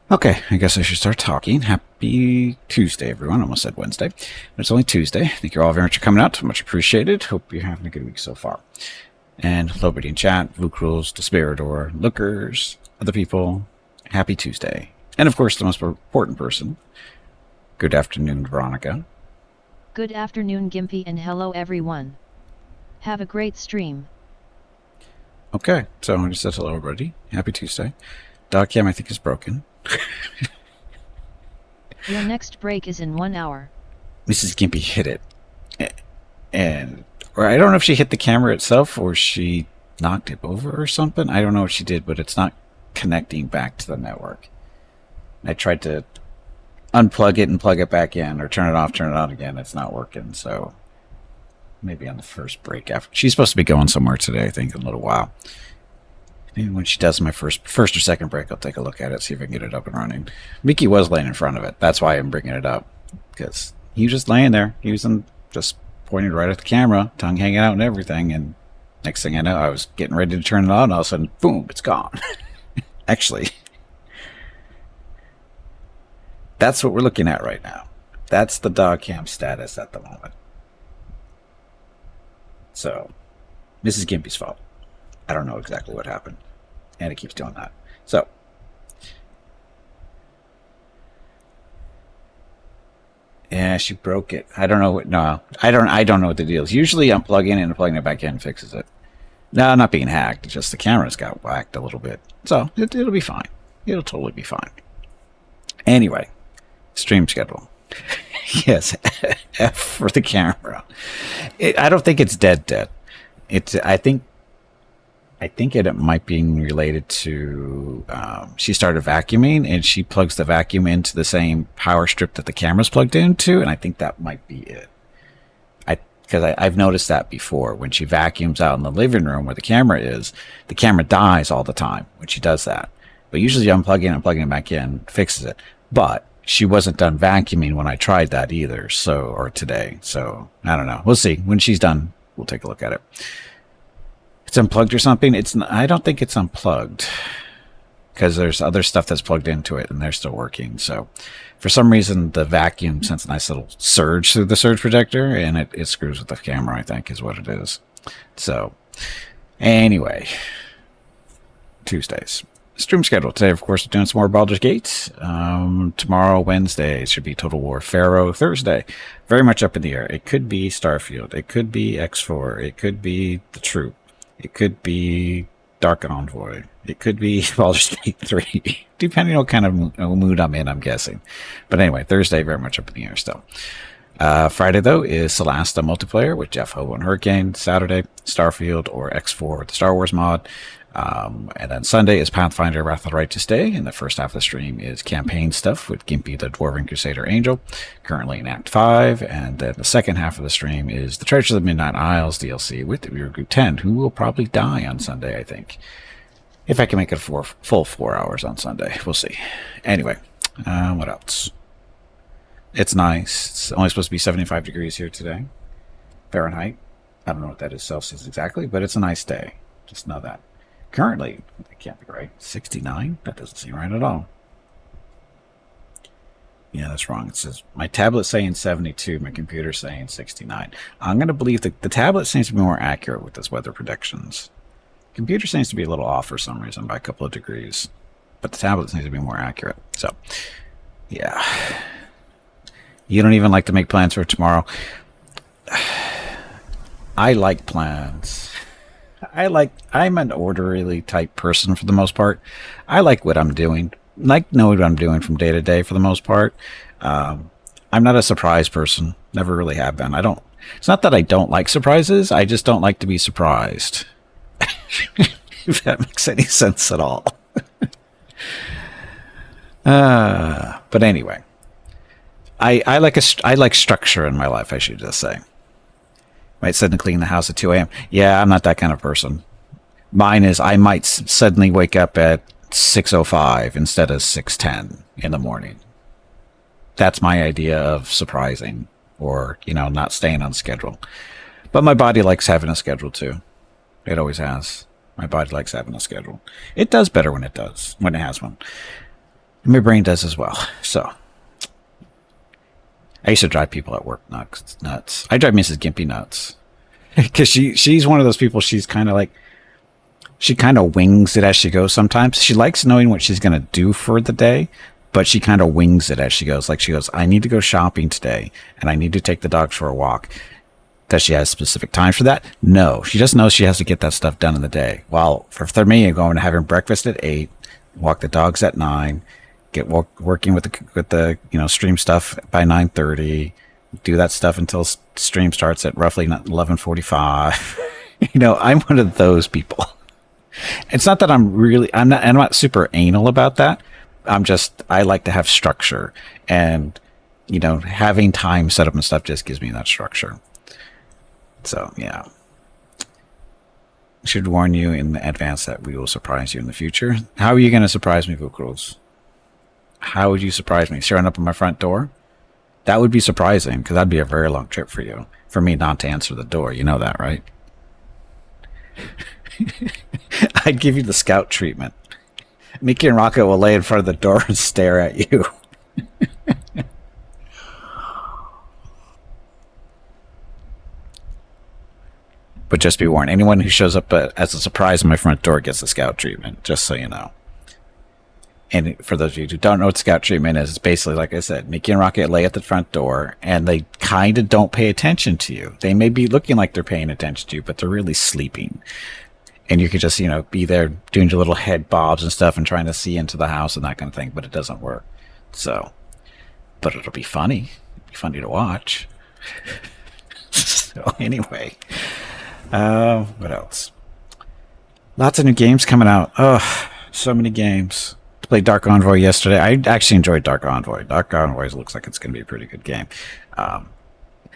Okay, I guess I should start talking. Happy Tuesday, everyone. Almost said Wednesday, but it's only Tuesday. Thank you all very much for coming out. Much appreciated. Hope you're having a good week so far. And hello, everybody in chat, Vuk Rules, Despairador, Lookers, other people. Happy Tuesday. And of course, the most important person. Good afternoon, Veronica. Good afternoon, Gimpy, and hello, everyone. Have a great stream. Okay, so I just said hello, everybody. Happy Tuesday. Dogcam, I think, is broken. Your next break is in 1 hour. Mrs. Gimpy hit it. Or I don't know if she hit the camera itself or she knocked it over or something. I don't know what she did, but it's not connecting back to the network. I tried to unplug it and plug it back in, or turn it off, turn it on again. It's not working, so maybe on the first break after. She's supposed to be going somewhere today, I think, in a little while. Maybe when she does my first or second break, I'll take a look at it, see if I can get it up and running. Mickey was laying in front of it. That's why I'm bringing it up, because he was just laying there. He was just pointed right at the camera, tongue hanging out and everything. And next thing I know, I was getting ready to turn it on, and all of a sudden, boom, it's gone. Actually, that's what we're looking at right now. That's the dog cam status at the moment. So, Mrs. Gimpy's fault. I don't know exactly what happened. And it keeps doing that. So, yeah, she broke it. I don't know what. No, I don't know what the deal is. Usually, unplugging it and plugging it back in fixes it. No, not being hacked. It's just the camera's got whacked a little bit. So it'll be fine. It'll totally be fine. Anyway, stream schedule. Yes, F for the camera. I don't think it's dead. I think it might be related to she started vacuuming and she plugs the vacuum into the same power strip that the camera's plugged into, and I think that might be it. Because I've noticed that before. When she vacuums out in the living room where the camera is, the camera dies all the time when she does that. But usually unplugging and plugging it back in fixes it. But she wasn't done vacuuming when I tried that either, or today. So I don't know. We'll see. When she's done, we'll take a look at it. It's unplugged or something. I don't think it's unplugged, because there's other stuff that's plugged into it and they're still working. So for some reason the vacuum sends a nice little surge through the surge protector, and it screws with the camera, I think, is what it is. So anyway, Tuesdays. Stream schedule today, of course, we're doing some more Baldur's Gate. Tomorrow, Wednesday, should be Total War Pharaoh. Thursday, very much up in the air. It could be Starfield. It could be X4. It could be The Troop. It could be Dark Envoy. It could be Baldur's Gate 3, depending on what kind of mood I'm in, I'm guessing. But anyway, Thursday, very much up in the air still. Friday, though, is Solasta multiplayer with Jeff Hobo and Hurricane. Saturday, Starfield or X4 with the Star Wars mod. And then Sunday is Pathfinder Wrath of the Righteous Day, and the first half of the stream is campaign stuff with Gimpy the Dwarven Crusader Angel, currently in Act 5, and then the second half of the stream is the Treasures of the Midnight Isles DLC with the Viewer Group 10, who will probably die on Sunday, I think. If I can make it a full 4 hours on Sunday. We'll see. Anyway, what else? It's nice. It's only supposed to be 75 degrees here today. Fahrenheit. I don't know what that is Celsius exactly, but it's a nice day. Just know that. Currently, that can't be right. 69? That doesn't seem right at all. Yeah, that's wrong. It says my tablet's saying 72, my computer's saying 69. I'm going to believe that the tablet seems to be more accurate with this weather predictions. Computer seems to be a little off for some reason by a couple of degrees, but the tablet seems to be more accurate. So, yeah. You don't even like to make plans for tomorrow. I like plans. I'm an orderly type person for the most part. I like what I'm doing. Like know what I'm doing from day to day for the most part. I'm not a surprise person. Never really have been. It's not that I don't like surprises. I just don't like to be surprised. If that makes any sense at all. But anyway, I like structure in my life, I should just say. Might suddenly clean the house at 2 a.m. Yeah, I'm not that kind of person. Mine is I might suddenly wake up at 6:05 instead of 6:10 in the morning. That's my idea of surprising, or, not staying on schedule. But my body likes having a schedule too. It always has. My body likes having a schedule. It does better when it has one. My brain does as well. So I used to drive people at work nuts. I drive Mrs. Gimpy nuts because she's one of those people. She's kind of like, she kind of wings it as she goes. Sometimes she likes knowing what she's going to do for the day, but she kind of wings it as she goes. Like she goes, I need to go shopping today and I need to take the dogs for a walk. Does she have specific time for that? No, she just knows she has to get that stuff done in the day. Well, for me, I'm going to having breakfast at 8, walk the dogs at 9, get working with the stream stuff by 9:30, do that stuff until stream starts at roughly 11:45. I'm one of those people. It's not that I'm not super anal about that. I like to have structure, and having time set up and stuff just gives me that structure. So yeah, I should warn you in advance that we will surprise you in the future. How are you going to surprise me, Vukros? How would you surprise me? Showing up at my front door? That would be surprising, because that'd be a very long trip for you. For me not to answer the door. You know that, right? I'd give you the scout treatment. Mickey and Rocket will lay in front of the door and stare at you. But just be warned, anyone who shows up as a surprise at my front door gets the scout treatment, just so you know. And for those of you who don't know what scout treatment is, it's basically, like I said, Mickey and Rocket lay at the front door, and they kind of don't pay attention to you. They may be looking like they're paying attention to you, but they're really sleeping. And you could just, be there doing your little head bobs and stuff and trying to see into the house and that kind of thing, but it doesn't work. So, but it'll be funny. It'll be funny to watch. So anyway, what else? Lots of new games coming out. Oh, so many games. Played Dark Envoy yesterday. I actually enjoyed Dark Envoy. Dark Envoy looks like it's going to be a pretty good game. And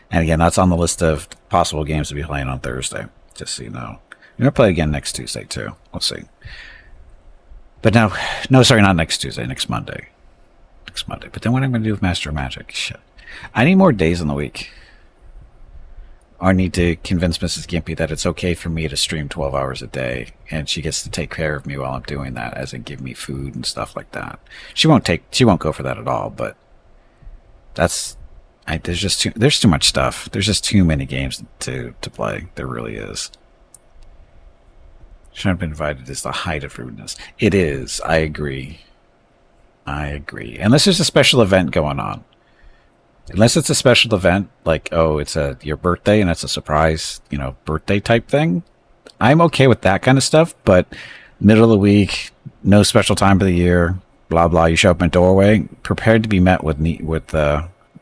again, that's on the list of possible games to be playing on Thursday, just so you know. I'm going to play again next Tuesday, too. We'll see. But no, sorry, not next Tuesday, next Monday. Next Monday. But then what am I going to do with Master of Magic? Shit. I need more days in the week. I need to convince Mrs. Gimpy that it's okay for me to stream 12 hours a day, and she gets to take care of me while I'm doing that, as in give me food and stuff like that. She won't go for that at all, but there's too much stuff. There's just too many games to play. There really is. Shouldn't have been invited is the height of rudeness. It is. I agree. Unless there's a special event going on. Unless it's a special event, like, it's your birthday and it's a surprise, birthday type thing. I'm okay with that kind of stuff, but middle of the week, no special time of the year, blah, blah, you show up in a doorway, prepared to be met with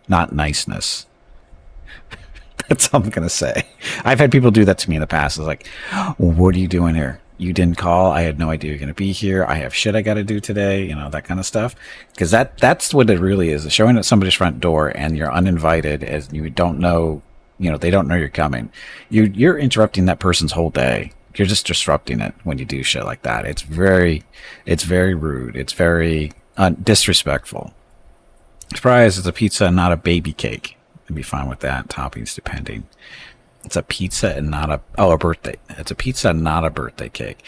not niceness. That's all I'm going to say. I've had people do that to me in the past. It's like, what are you doing here? You didn't call. I had no idea you're going to be here. I have shit I got to do today, that kind of stuff. Because that's what it really is. Showing at somebody's front door and you're uninvited, as you don't know, they don't know you're coming. You're interrupting that person's whole day. You're just disrupting it when you do shit like that. It's very rude. It's very disrespectful. Surprise, it's a pizza and not a baby cake. I'd be fine with that. Toppings depending. It's a pizza and not a birthday. It's a pizza and not a birthday cake.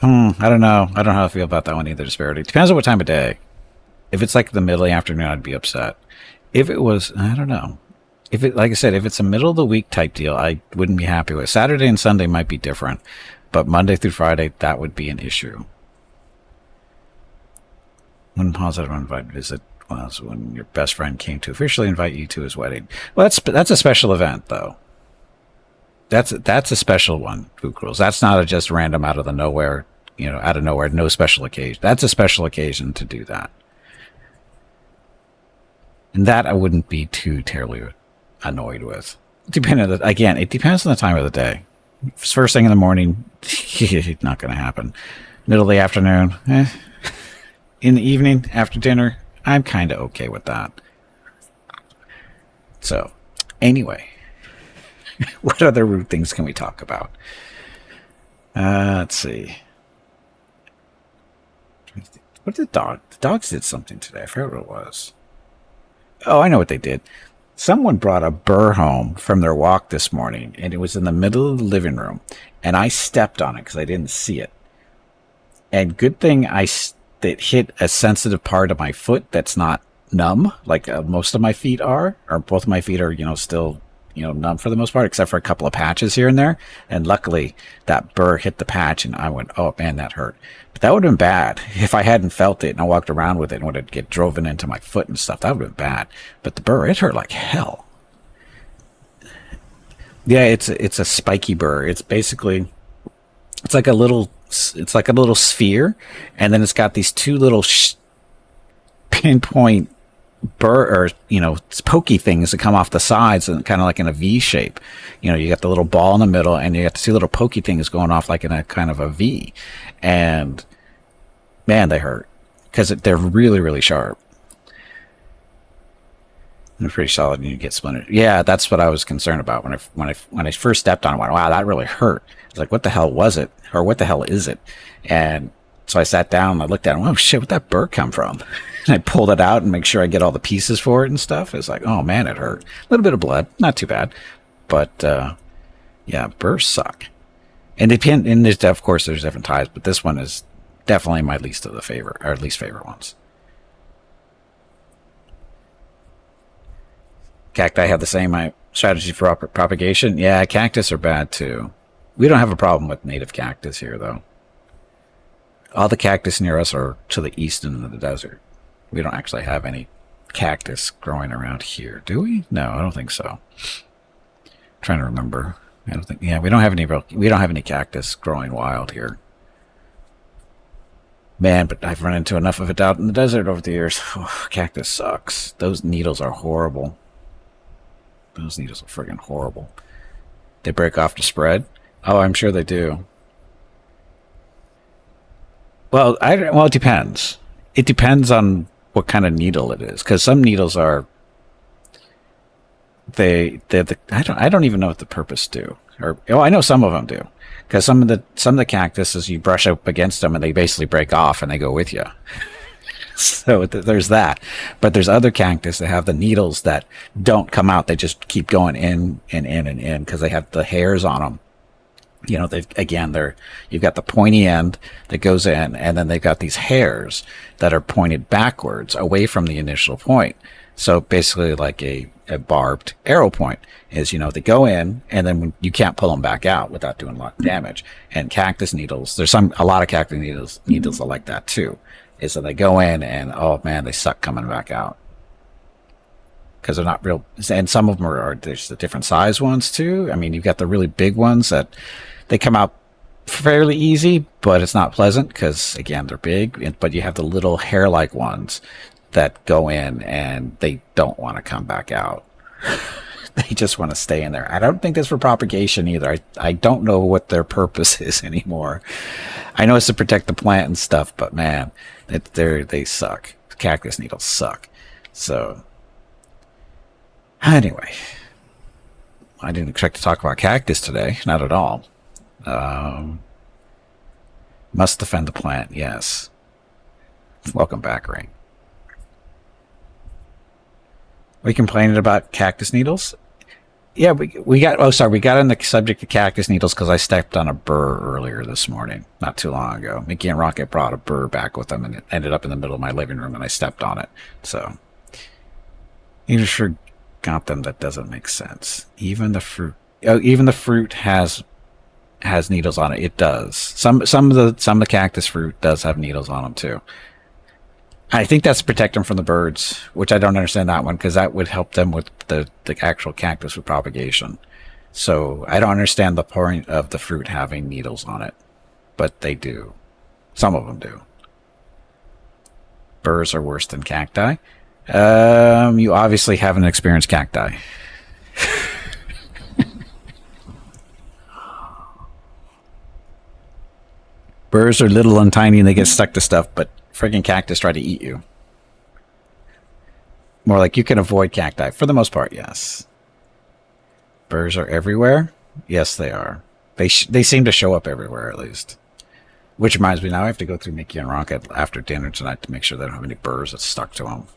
I don't know. I don't know how I feel about that one either. Disparity. Depends on what time of day. If it's like the middle of the afternoon, I'd be upset. If it was, I don't know. Like I said, if it's a middle of the week type deal, I wouldn't be happy with it. Saturday and Sunday might be different, but Monday through Friday, that would be an issue. One positive invite visit was when your best friend came to officially invite you to his wedding. Well, that's a special event, though. That's a special one, Fook Rules. That's not a just random out of nowhere, no special occasion. That's a special occasion to do that. And that I wouldn't be too terribly annoyed with. It depends on the time of the day. If it's first thing in the morning, not going to happen. Middle of the afternoon, in the evening, after dinner, I'm kind of okay with that. So, anyway. What other rude things can we talk about? Let's see. What did the dogs did something today. I forgot what it was. Oh, I know what they did. Someone brought a burr home from their walk this morning, and it was in the middle of the living room. And I stepped on it because I didn't see it. And good thing I that hit a sensitive part of my foot that's not numb, like most of my feet are, or both of my feet are, still, numb for the most part, except for a couple of patches here and there. And luckily, that burr hit the patch, and I went, oh man, that hurt. But that would have been bad if I hadn't felt it and I walked around with it and would have get driven into my foot and stuff. That would have been bad. But the burr, it hurt like hell. Yeah, it's a spiky burr. It's basically, it's like a little sphere, and then it's got these two little pinpoint burr, or pokey things that come off the sides and kind of like in a V shape. You got the little ball in the middle, and you got the two little pokey things going off like in a kind of a V. And man, they hurt because they're really, really sharp. They're pretty solid, and you get splintered. Yeah, that's what I was concerned about when I first stepped on it. I went, wow, that really hurt. I was like, what the hell was it, or what the hell is it? And so I sat down and I looked at it. Oh shit, where'd that burr come from? And I pulled it out and make sure I get all the pieces for it and stuff. It's like, oh man, it hurt. A little bit of blood, not too bad, but yeah, burrs suck. And there's, of course, there's different types, but this one is definitely my least favorite ones. Cacti have the same strategy for propagation. Yeah, cactus are bad too. We don't have a problem with native cactus here, though. All the cactus near us are to the east and in the desert. We don't actually have any cactus growing around here, do we? No, I don't think so. I'm trying to remember. I don't think. Yeah, we don't have any cactus growing wild here. Man, but I've run into enough of it out in the desert over the years. Oh, cactus sucks. Those needles are horrible. Those needles are friggin' horrible. They break off to spread. Oh, I'm sure they do. Well, it depends. It depends on what kind of needle it is, because some needles are. I don't even know what the purpose do. I know some of them do, because some of the cactuses you brush up against them and they basically break off and they go with you. So there's that. But there's other cactus that have the needles that don't come out. They just keep going in and in and in because they have the hairs on them. You've got the pointy end that goes in, and then they've got these hairs that are pointed backwards away from the initial point. So basically like a barbed arrow point is, they go in, and then you can't pull them back out without doing a lot of damage. And cactus needles, there's a lot of cactus needles are like that too. Is that they go in and, oh man, they suck coming back out. Because they're not real, and some of them there's the different size ones too. I mean, you've got the really big ones that they come out fairly easy, but it's not pleasant because, again, they're big. But you have the little hair-like ones that go in and they don't want to come back out. They just want to stay in there. I don't think that's for propagation either. I don't know what their purpose is anymore. I know it's to protect the plant and stuff, but man, they suck. Cactus needles suck. So anyway, I didn't expect to talk about cactus today. Not at all. Must defend the plant. Yes. Welcome back, Ring. We complaining about cactus needles? Yeah, we got on the subject of cactus needles because I stepped on a burr earlier this morning, not too long ago. Mickey and Rocket brought a burr back with them, and it ended up in the middle of my living room, and I stepped on it. So, you sure got them. That doesn't make sense. Even the fruit has needles on it. It does. Some of the cactus fruit does have needles on them too. I think that's to protect them from the birds, which I don't understand that one, because that would help them with the actual cactus with propagation. So I don't understand the point of the fruit having needles on it, but they do. Some of them do. Burrs are worse than cacti. You obviously haven't experienced cacti. Burrs are little and tiny and they get stuck to stuff, but friggin' cactus try to eat you. More like you can avoid cacti. For the most part, yes. Burrs are everywhere? Yes, they are. They seem to show up everywhere, at least. Which reminds me, now I have to go through Mickey and Rocket after dinner tonight to make sure they don't have any burrs that's stuck to them.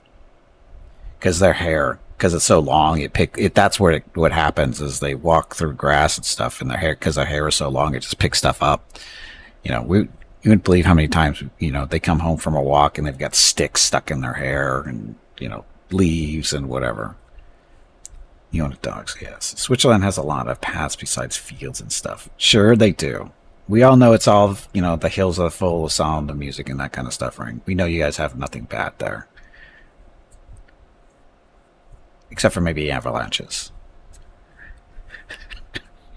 Because their hair, because it's so long, that's where what happens is they walk through grass and stuff, and their hair, because their hair is so long, it just picks stuff up. You wouldn't believe how many times, they come home from a walk and they've got sticks stuck in their hair and, leaves and whatever. Unit dogs, yes. Switzerland has a lot of paths besides fields and stuff. Sure, they do. We all know it's all, the hills are full of sound and music and that kind of stuff, right? We know you guys have nothing bad there. Except for maybe avalanches.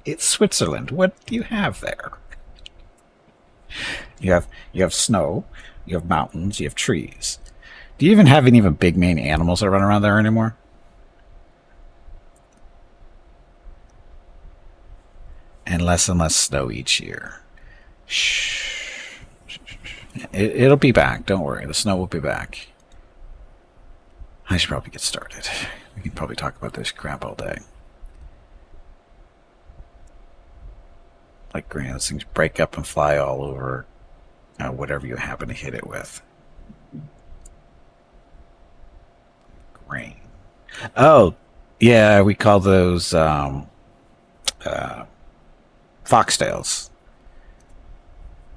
It's Switzerland. What do you have there? You have snow, you have mountains, you have trees. Do you even have any even big main animals that run around there anymore? And less snow each year. Shh. It'll be back. Don't worry. The snow will be back. I should probably get started. We can probably talk about this crap all day. Like, granted, those things break up and fly all over whatever you happen to hit it with. Grain. Oh, yeah, we call those foxtails.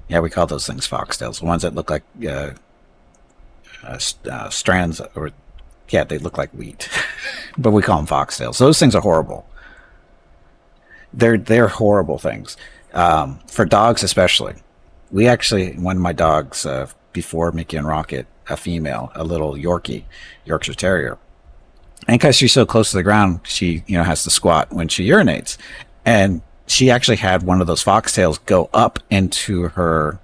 Yeah, we call those things foxtails. The ones that look like strands, or yeah, they look like wheat, but we call them foxtails. Those things are horrible. They're horrible things for dogs, especially. We actually, one of my dogs before Mickey and Rocket, a female, a little Yorkie, Yorkshire Terrier, and because she's so close to the ground, she has to squat when she urinates, and she actually had one of those foxtails go up into her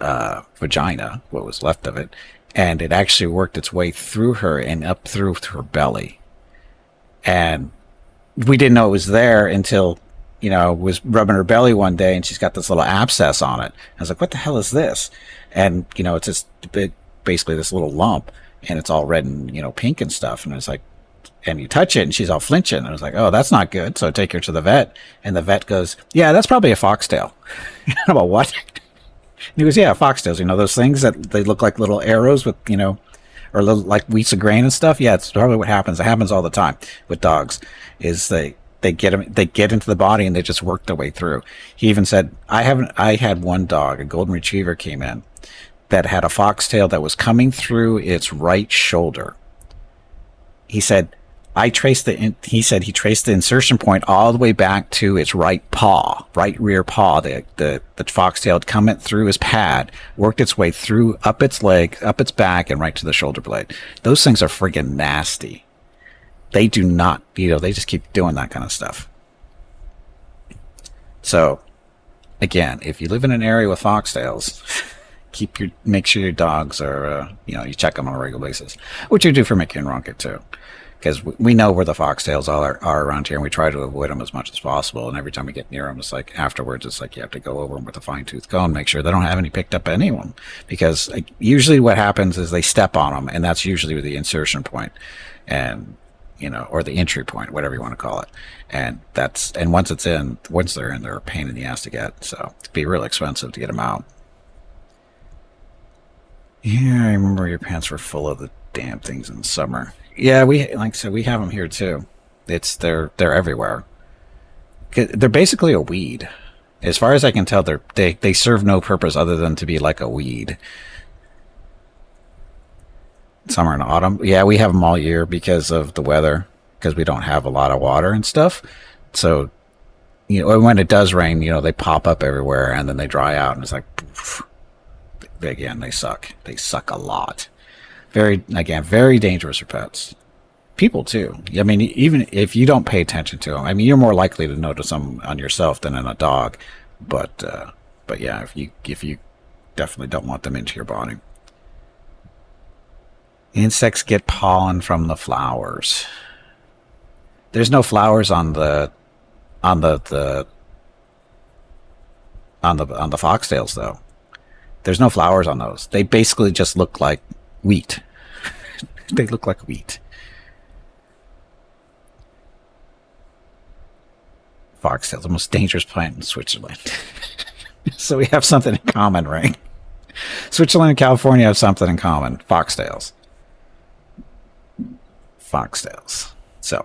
vagina, what was left of it, and it actually worked its way through her and up through her belly. And we didn't know it was there until, was rubbing her belly one day and she's got this little abscess on it. I was like, what the hell is this? And, it's just basically this little lump, and it's all red and, pink and stuff. And it's like, and you touch it and she's all flinching. And I was like, oh, that's not good. So I take her to the vet, and the vet goes, yeah, that's probably a foxtail. I'm like, what? And he goes, yeah, foxtails, those things that they look like little arrows with, or little, like wheats of grain and stuff. Yeah, it's probably what happens. It happens all the time with dogs, is they get into the body and they just work their way through. He even said, I had one dog, a golden retriever, came in that had a foxtail that was coming through its right shoulder. He said, he traced the insertion point all the way back to its right rear paw. The foxtail had come through his pad, worked its way through, up its leg, up its back, and right to the shoulder blade. Those things are friggin' nasty. They do not, they just keep doing that kind of stuff. So, again, if you live in an area with foxtails, make sure your dogs are, you check them on a regular basis, which you do for Mickey and Rocket too. Because we know where the foxtails are around here, and we try to avoid them as much as possible. And every time we get near them, it's like afterwards, it's like you have to go over them with a fine-tooth comb, make sure they don't have any picked up anyone. Because usually what happens is they step on them, and that's usually the insertion point, and or the entry point, whatever you want to call it. And once they're in, they're a pain in the ass to get. So it'd be really expensive to get them out. Yeah, I remember your pants were full of the damn things in the summer. Yeah, we have them here too. They're everywhere. They're basically a weed, as far as I can tell. They serve no purpose other than to be like a weed. Summer and autumn, yeah, we have them all year because of the weather, because we don't have a lot of water and stuff. So, when it does rain, they pop up everywhere and then they dry out, and it's like, poof. Again, they suck. They suck a lot. Very dangerous for pets. People too. I mean, even if you don't pay attention to them, you're more likely to notice them on yourself than in a dog. But yeah, if you definitely don't want them into your body. Insects get pollen from the flowers. There's no flowers on the foxtails though. There's no flowers on those. They basically just look like wheat. They look like wheat. Foxtails, the most dangerous plant in Switzerland. So we have something in common, right? Switzerland and California have something in common. Foxtails. So,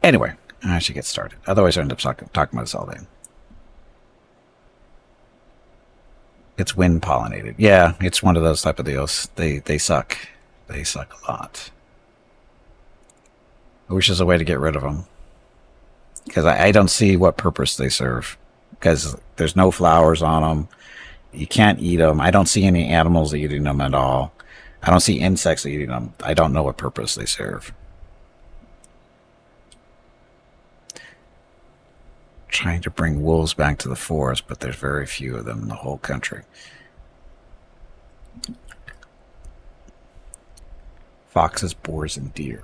anyway, I should get started. Otherwise, I end up talking about this all day. It's wind pollinated. Yeah, it's one of those type of deals. They suck. They suck a lot. I wish there's a way to get rid of them. Because I don't see what purpose they serve. Because there's no flowers on them. You can't eat them. I don't see any animals eating them at all. I don't see insects eating them. I don't know what purpose they serve. Trying to bring wolves back to the forest, but there's very few of them in the whole country. Foxes, boars, and deer.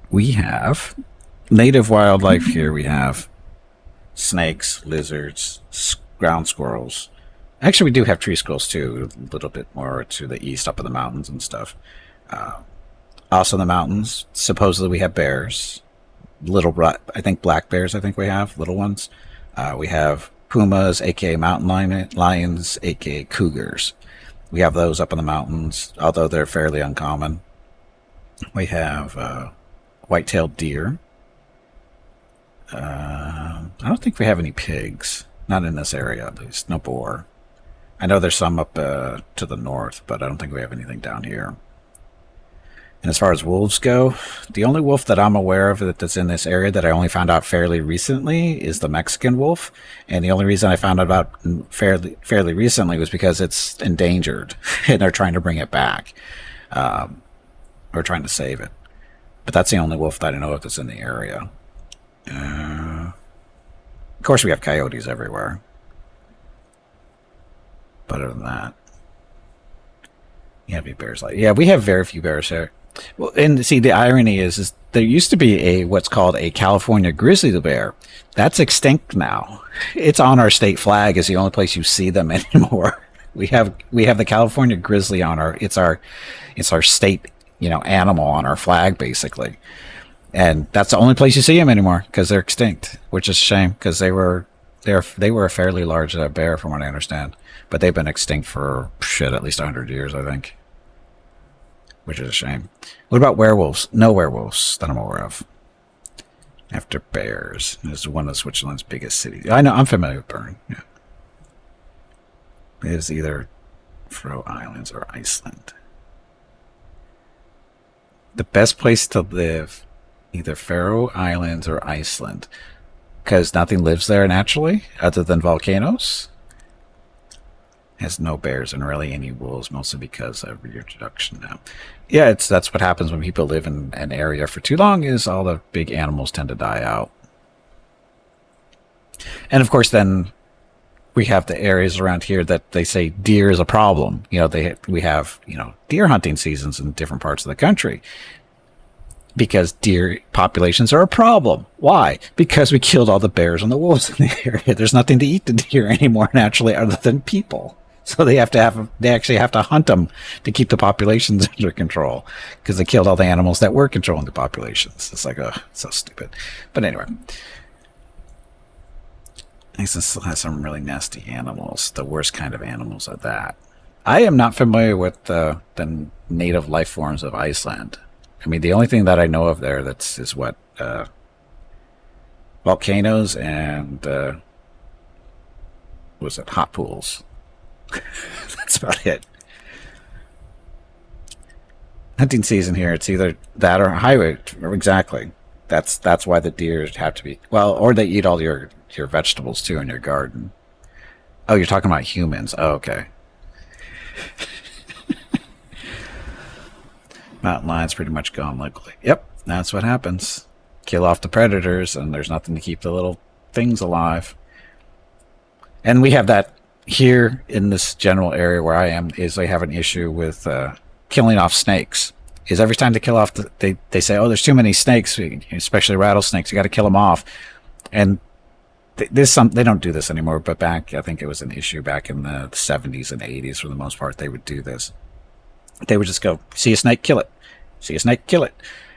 We have native wildlife here. We have snakes, lizards, ground squirrels. Actually, we do have tree squirrels too, a little bit more to the east, up in the mountains and stuff. Also in the mountains, supposedly we have bears. I think black bears, I think we have, little ones. We have pumas, aka mountain lions, aka cougars. We have those up in the mountains, although they're fairly uncommon. We have white-tailed deer. I don't think we have any pigs. Not in this area, at least. No boar. I know there's some up to the north, but I don't think we have anything down here. And as far as wolves go, the only wolf that I'm aware of that's in this area that I only found out fairly recently is the Mexican wolf. And the only reason I found out about fairly recently was because it's endangered and they're trying to bring it back. Or trying to save it. But that's the only wolf that I know of that's in the area. Of course, we have coyotes everywhere. But other than that, you have any bears like... Yeah, we have very few bears here. Well, and see, the irony is there used to be what's called a California grizzly bear. That's extinct now. It's on our state flag. Is the only place you see them anymore. We have the California grizzly on it's our state, animal on our flag basically, and that's the only place you see them anymore because they're extinct, which is a shame because they were a fairly large bear from what I understand, but they've been extinct for at least 100 years, I think. Which is a shame. What about werewolves? No werewolves that I'm aware of. After bears. It's one of Switzerland's biggest cities. I know, I'm familiar with Bern. Yeah. It is either Faroe Islands or Iceland. The best place to live, either Faroe Islands or Iceland. Because nothing lives there naturally, other than volcanoes. Has no bears and really any wolves, mostly because of reintroduction now. Yeah, that's what happens when people live in an area for too long, is all the big animals tend to die out. And of course then we have the areas around here that they say deer is a problem. We have deer hunting seasons in different parts of the country. Because deer populations are a problem. Why? Because we killed all the bears and the wolves in the area. There's nothing to eat the deer anymore naturally other than people. So they actually have to hunt them to keep the populations under control because they killed all the animals that were controlling the populations. It's like, so stupid. But anyway, Iceland still has some really nasty animals. The worst kind of animals are that. I am not familiar with the native life forms of Iceland. I mean, the only thing that I know of there is what volcanoes and hot pools. That's about it. Hunting season here, it's either that or highway. Exactly. That's why the deer have to be, or they eat all your vegetables too in your garden. Oh, you're talking about humans. Oh, okay. Mountain lions pretty much gone locally. Yep, that's what happens. Kill off the predators and there's nothing to keep the little things alive. And we have that here in this general area where I am, is they have an issue with killing off snakes. Is every time they kill off, they say, oh, there's too many snakes, especially rattlesnakes. You got to kill them off. And they don't do this anymore, but back, I think it was an issue back in the 70s and 80s for the most part, they would do this. They would just go, see a snake, kill it. See a snake, kill it.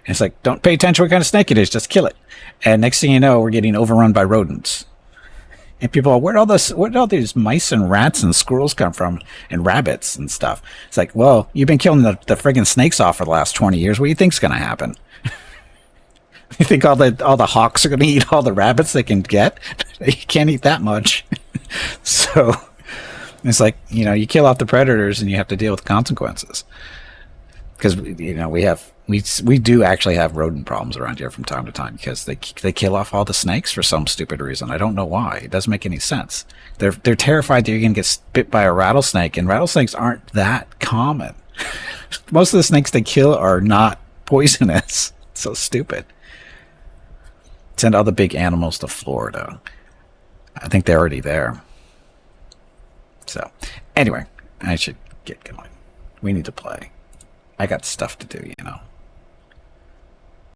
And it's like, don't pay attention to what kind of snake it is, just kill it. And next thing you know, we're getting overrun by rodents. And people are, where did all these mice and rats and squirrels come from, and rabbits and stuff? It's like, well, you've been killing the friggin' snakes off for the last 20 years. What do you think's going to happen? You think all the hawks are going to eat all the rabbits they can get? You can't eat that much. So it's like, you kill off the predators and you have to deal with consequences. Because we do actually have rodent problems around here from time to time because they kill off all the snakes for some stupid reason. I don't know why. It doesn't make any sense. They're terrified that you're gonna get bit by a rattlesnake, and rattlesnakes aren't that common. Most of the snakes they kill are not poisonous. It's so stupid. Send all the big animals to Florida. I think they're already there. So anyway, I should get going. We need to play. I got stuff to do,